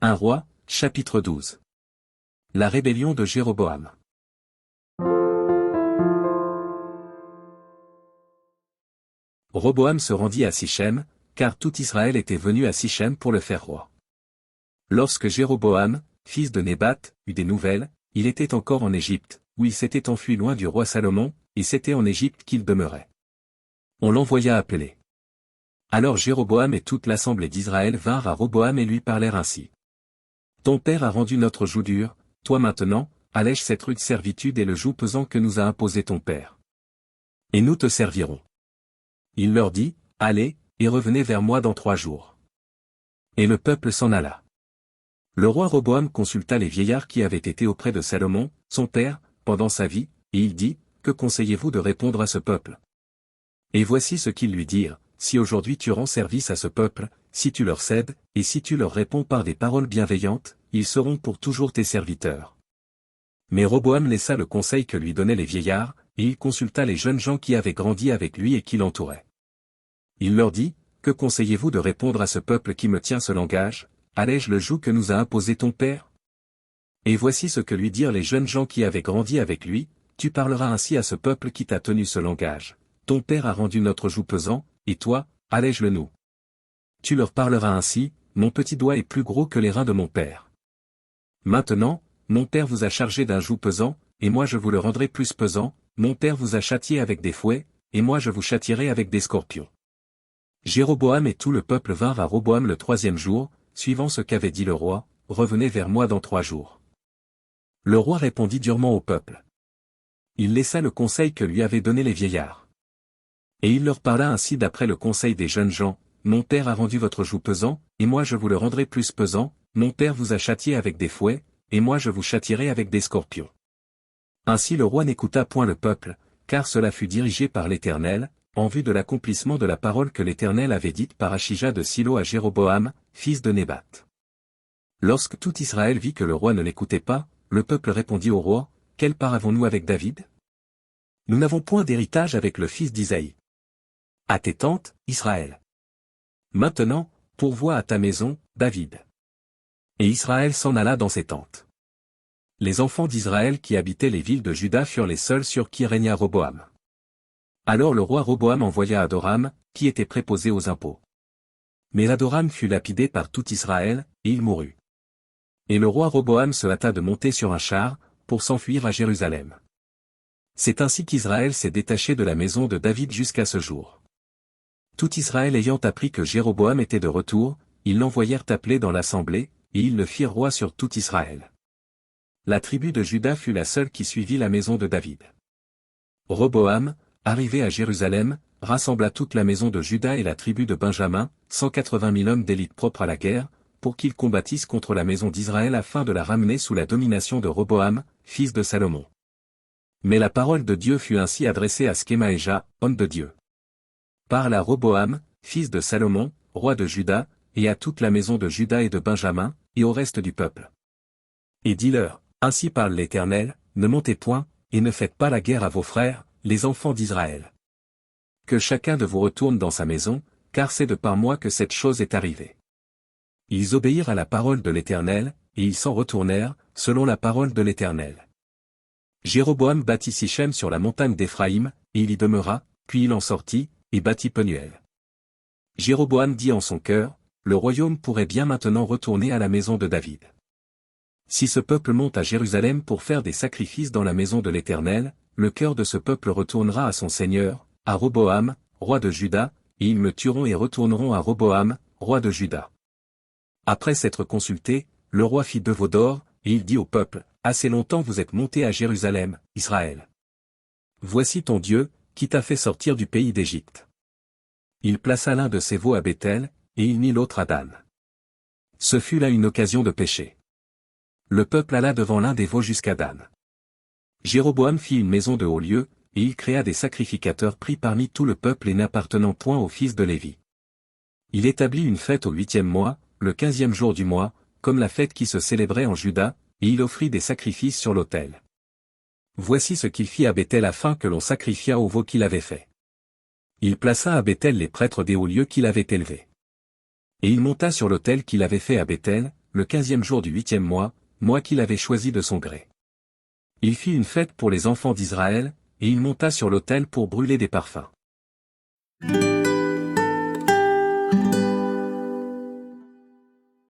1 Roi, chapitre 12. La rébellion de Jéroboam. Roboam se rendit à Sichem, car tout Israël était venu à Sichem pour le faire roi. Lorsque Jéroboam, fils de Nébat, eut des nouvelles, il était encore en Égypte, où il s'était enfui loin du roi Salomon, et c'était en Égypte qu'il demeurait. On l'envoya appeler. Alors Jéroboam et toute l'assemblée d'Israël vinrent à Roboam et lui parlèrent ainsi. Ton père a rendu notre joug dur, toi maintenant, allège cette rude servitude et le joug pesant que nous a imposé ton père. Et nous te servirons. Il leur dit, allez, et revenez vers moi dans 3 jours. Et le peuple s'en alla. Le roi Roboam consulta les vieillards qui avaient été auprès de Salomon, son père, pendant sa vie, et il dit, que conseillez-vous de répondre à ce peuple? Et voici ce qu'ils lui dirent, si aujourd'hui tu rends service à ce peuple, si tu leur cèdes, et si tu leur réponds par des paroles bienveillantes, ils seront pour toujours tes serviteurs. Mais Roboam laissa le conseil que lui donnaient les vieillards, et il consulta les jeunes gens qui avaient grandi avec lui et qui l'entouraient. Il leur dit, que conseillez-vous de répondre à ce peuple qui me tient ce langage, allège le joug que nous a imposé ton père? Et voici ce que lui dirent les jeunes gens qui avaient grandi avec lui, tu parleras ainsi à ce peuple qui t'a tenu ce langage. Ton père a rendu notre joug pesant, et toi, allège-le nous. Tu leur parleras ainsi, mon petit doigt est plus gros que les reins de mon père. Maintenant, mon père vous a chargé d'un joug pesant, et moi je vous le rendrai plus pesant, mon père vous a châtié avec des fouets, et moi je vous châtierai avec des scorpions. Jéroboam et tout le peuple vinrent à Roboam le 3e jour, suivant ce qu'avait dit le roi, revenez vers moi dans 3 jours. Le roi répondit durement au peuple. Il laissa le conseil que lui avaient donné les vieillards. Et il leur parla ainsi d'après le conseil des jeunes gens, mon père a rendu votre joug pesant, et moi je vous le rendrai plus pesant, mon père vous a châtié avec des fouets, et moi je vous châtierai avec des scorpions. Ainsi le roi n'écouta point le peuple, car cela fut dirigé par l'Éternel, en vue de l'accomplissement de la parole que l'Éternel avait dite par Achija de Silo à Jéroboam, fils de Nébat. Lorsque tout Israël vit que le roi ne l'écoutait pas, le peuple répondit au roi, quelle part avons-nous avec David? Nous n'avons point d'héritage avec le fils d'Isaïe. À tes tentes, Israël. Maintenant, pourvois à ta maison, David. Et Israël s'en alla dans ses tentes. Les enfants d'Israël qui habitaient les villes de Juda furent les seuls sur qui régna Roboam. Alors le roi Roboam envoya Adoram, qui était préposé aux impôts. Mais Adoram fut lapidé par tout Israël, et il mourut. Et le roi Roboam se hâta de monter sur un char, pour s'enfuir à Jérusalem. C'est ainsi qu'Israël s'est détaché de la maison de David jusqu'à ce jour. Tout Israël ayant appris que Jéroboam était de retour, ils l'envoyèrent appeler dans l'assemblée, et ils le firent roi sur tout Israël. La tribu de Juda fut la seule qui suivit la maison de David. Roboam, arrivé à Jérusalem, rassembla toute la maison de Juda et la tribu de Benjamin, 180 000 hommes d'élite propres à la guerre, pour qu'ils combattissent contre la maison d'Israël afin de la ramener sous la domination de Roboam, fils de Salomon. Mais la parole de Dieu fut ainsi adressée à Skemaéja, homme de Dieu. Parle à Roboam, fils de Salomon, roi de Juda, et à toute la maison de Juda et de Benjamin, et au reste du peuple. Et dis-leur, ainsi parle l'Éternel, ne montez point, et ne faites pas la guerre à vos frères, les enfants d'Israël. Que chacun de vous retourne dans sa maison, car c'est de par moi que cette chose est arrivée. Ils obéirent à la parole de l'Éternel, et ils s'en retournèrent, selon la parole de l'Éternel. Jéroboam bâtit Sichem sur la montagne d'Éphraïm, et il y demeura, puis il en sortit, et bâtit Penuel. Jéroboam dit en son cœur, le royaume pourrait bien maintenant retourner à la maison de David. Si ce peuple monte à Jérusalem pour faire des sacrifices dans la maison de l'Éternel, le cœur de ce peuple retournera à son Seigneur, à Roboam, roi de Juda, et ils me tueront et retourneront à Roboam, roi de Juda. Après s'être consulté, le roi fit 2 veaux d'or, et il dit au peuple, assez longtemps vous êtes montés à Jérusalem, Israël. Voici ton Dieu, qui t'a fait sortir du pays d'Égypte. Il plaça l'un de ses veaux à Béthel, et il mit l'autre à Dan. Ce fut là une occasion de pécher. Le peuple alla devant l'un des veaux jusqu'à Dan. Jéroboam fit une maison de haut lieu, et il créa des sacrificateurs pris parmi tout le peuple et n'appartenant point aux fils de Lévi. Il établit une fête au 8e mois, le 15e jour du mois, comme la fête qui se célébrait en Juda, et il offrit des sacrifices sur l'autel. Voici ce qu'il fit à Béthel afin que l'on sacrifiât au veau qu'il avait fait. Il plaça à Béthel les prêtres des hauts lieux qu'il avait élevés. Et il monta sur l'autel qu'il avait fait à Béthel, le 15e jour du 8e mois, mois qu'il avait choisi de son gré. Il fit une fête pour les enfants d'Israël, et il monta sur l'autel pour brûler des parfums.